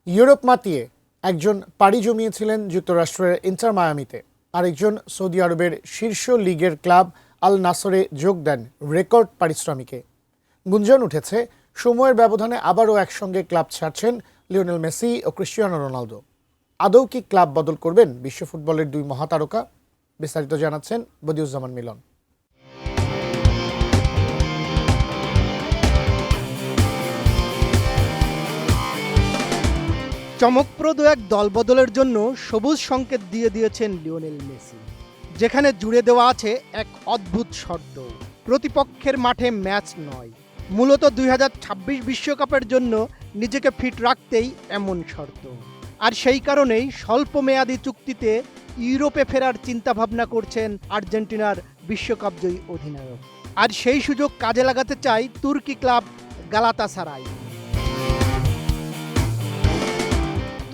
Europe মাতিয়ে একজন পাড়ি জমিয়েছিলেন যুক্তরাষ্ট্রের ইন্টার মায়ামিতে, আরেকজন সৌদি আরবের শীর্ষ লিগের ক্লাব আল নাসরে যোগ দেন রেকর্ড পারিশ্রমিকে। গুঞ্জন উঠেছে সময়ের ব্যবধানে আবারও একসঙ্গে ক্লাব ছাড়ছেন লিওনেল মেসি ও ক্রিস্টিয়ানো রোনালদো। আদৌ কি ক্লাব বদল করবেন বিশ্ব ফুটবলের দুই মহাতারকা? বিস্তারিত জানাচ্ছেন বদিউজ্জামান মিলন। চমকপ্রদ এক দলবদলের জন্য সবুজ সংকেত দিয়ে দিয়েছেন লিওনেল মেসি, যেখানে জুড়ে দেওয়া আছে এক অদ্ভুত শর্ত। প্রতিপক্ষের মাঠে ম্যাচ নয়, মূলত 2026 বিশ্বকাপের জন্য নিজেকে ফিট রাখতেই এমন শর্ত। আর সেই কারণেই স্বল্প মেয়াদী চুক্তিতে ইউরোপে ফেরার চিন্তাভাবনা করছেন আর্জেন্টিনার বিশ্বকাপজয়ী অধিনায়ক। আর সেই সুযোগ কাজে লাগাতে চায় তুর্কি ক্লাব গালাতাসারাই।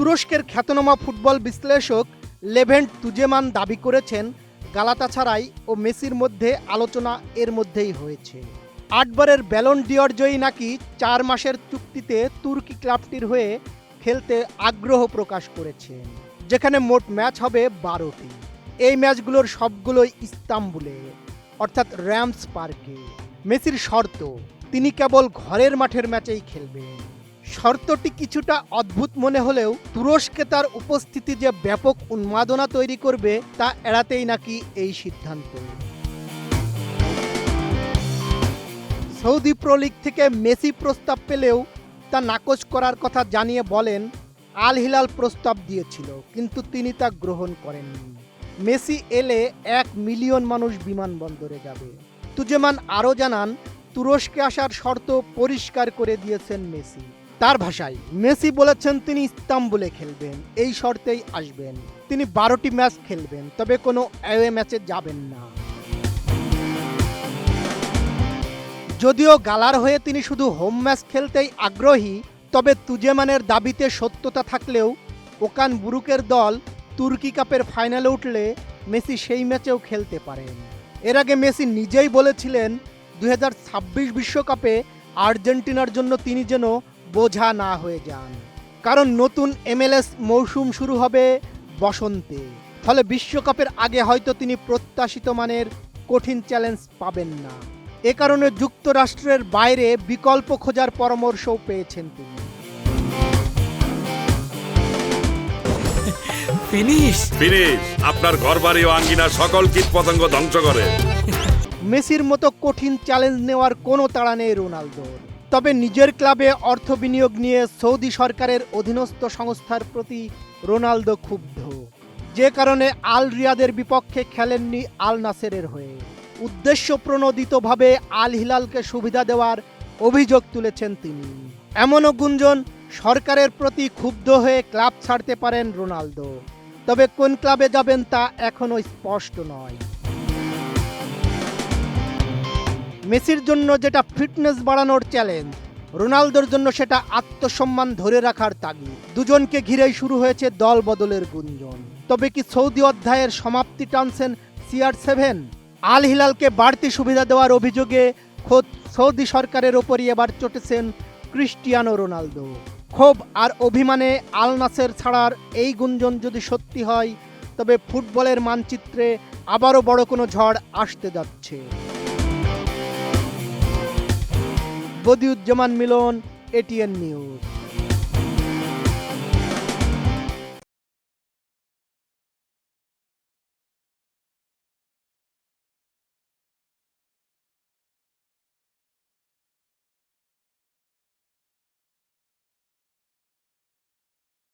তুরস্কের খ্যাতনামা ফুটবল বিশ্লেষক লেভেন্ট তুজেমান দাবি করেছেন, গালাতাসারাই ও মেসির মধ্যে আলোচনা এর মধ্যেই হয়েছে। 8 বারের ব্যালন ডিওর জয়ী নাকি 4 মাসের চুক্তিতে তুর্কি ক্লাবটির হয়ে খেলতে আগ্রহ প্রকাশ করেছেন, যেখানে মোট ম্যাচ হবে 12টি। এই ম্যাচগুলোর সবগুলোই ইস্তাম্বুলে, অর্থাৎ র্যামস পার্কে। মেসির শর্ত, তিনি কেবল ঘরের মাঠের ম্যাচেই খেলবেন। শর্তটি কিছুটা অদ্ভুত মনে হলেও তুরস্কে তার উপস্থিতি যে ব্যাপক উন্মাদনা তৈরি করবে তা এড়াতেই নাকি এই সিদ্ধান্ত। সৌদি প্রো লিগ থেকে মেসি প্রস্তাব পেলেও তা নাকচ করার কথা জানিয়ে বলেন, আল হিলাল প্রস্তাব দিয়েছিল, কিন্তু তিনি তা গ্রহণ করেননি। মেসি এলে 1 মিলিয়ন মানুষ বিমানবন্দরে যাবে। তুজেমান আরও জানান, তুরস্কে আসার শর্ত পরিষ্কার করে দিয়েছেন মেসি। তার ভাষায়, মেসি বলেছেন তিনি ইস্তাম্বুলে খেলবেন, এই শর্তেই আসবেন। তিনি 12টি ম্যাচ খেলবেন, তবে কোনো অ্যাওয়ে ম্যাচে যাবেন না। যদিও গালার হয়ে তিনি শুধু হোম ম্যাচ খেলতেই আগ্রহী, তবে তুজেমানের দাবিতে সত্যতা থাকলেও ওকান বুরুকের দল তুর্কি কাপের ফাইনালে উঠলে মেসি সেই ম্যাচেও খেলতে পারেন। এর আগে মেসি নিজেই বলেছিলেন, 2026 বিশ্বকাপে আর্জেন্টিনার জন্য তিনি যেন বোঝা না হয়ে যান, কারণ নতুন MLS মৌসুম শুরু হবে বসন্তে। ফলে বিশ্বকাপের আগে হয়তো তিনি প্রত্যাশিত মানের কঠিন চ্যালেঞ্জ পাবেন না। এ কারণে যুক্তরাষ্ট্রের বাইরে বিকল্প খোঁজার পরামর্শও পেয়েছেন তিনি। ফিনিশ আপনার ঘরবাড়ি ও আঙ্গিনার সকল কীটপতঙ্গ ধ্বংস করে। মেসির মতো কঠিন চ্যালেঞ্জ নেওয়ার কোনো তাড়া নেই রোনালদোর। তবে নিজের ক্লাবে অর্থ বিনিয়োগ নিয়ে সৌদি সরকারের অধীনস্থ সংস্থার প্রতি রোনালদো ক্ষুব্ধ, যে কারণে আল রিয়াদের বিপক্ষে খেলেননি আল নাসেরের হয়ে। উদ্দেশ্যপ্রণোদিতভাবে আল হিলালকে সুবিধা দেওয়ার অভিযোগ তুলেছেন তিনি। এমনও গুঞ্জন, সরকারের প্রতি ক্ষুব্ধ হয়ে ক্লাব ছাড়তে পারেন রোনালদো, তবে কোন ক্লাবে যাবেন তা এখনো স্পষ্ট নয়। মেসির জন্য যেটা ফিটনেস বাড়ানোর চ্যালেঞ্জ, রোনালদোর জন্য সেটা আত্মসম্মান ধরে রাখার তাগিদ। দুজনকে ঘিরেই শুরু হয়েছে দল বদলের গুঞ্জন। তবে কি সৌদি অধ্যায়ের সমাপ্তি টানছেন CR7? আল হিলালকে বাড়তি সুবিধা দেওয়ার অভিযোগে খোদ সৌদি সরকারের ওপরই এবার চটেছেন ক্রিস্টিয়ানো রোনালদো। ক্ষোভ আর অভিমানে আল নাসের ছাড়ার এই গুঞ্জন যদি সত্যি হয়, তবে ফুটবলের মানচিত্রে আবারও বড় কোনো ঝড় আসতে যাচ্ছে। বদিউজ্জামান মিলন, ATN নিউজ।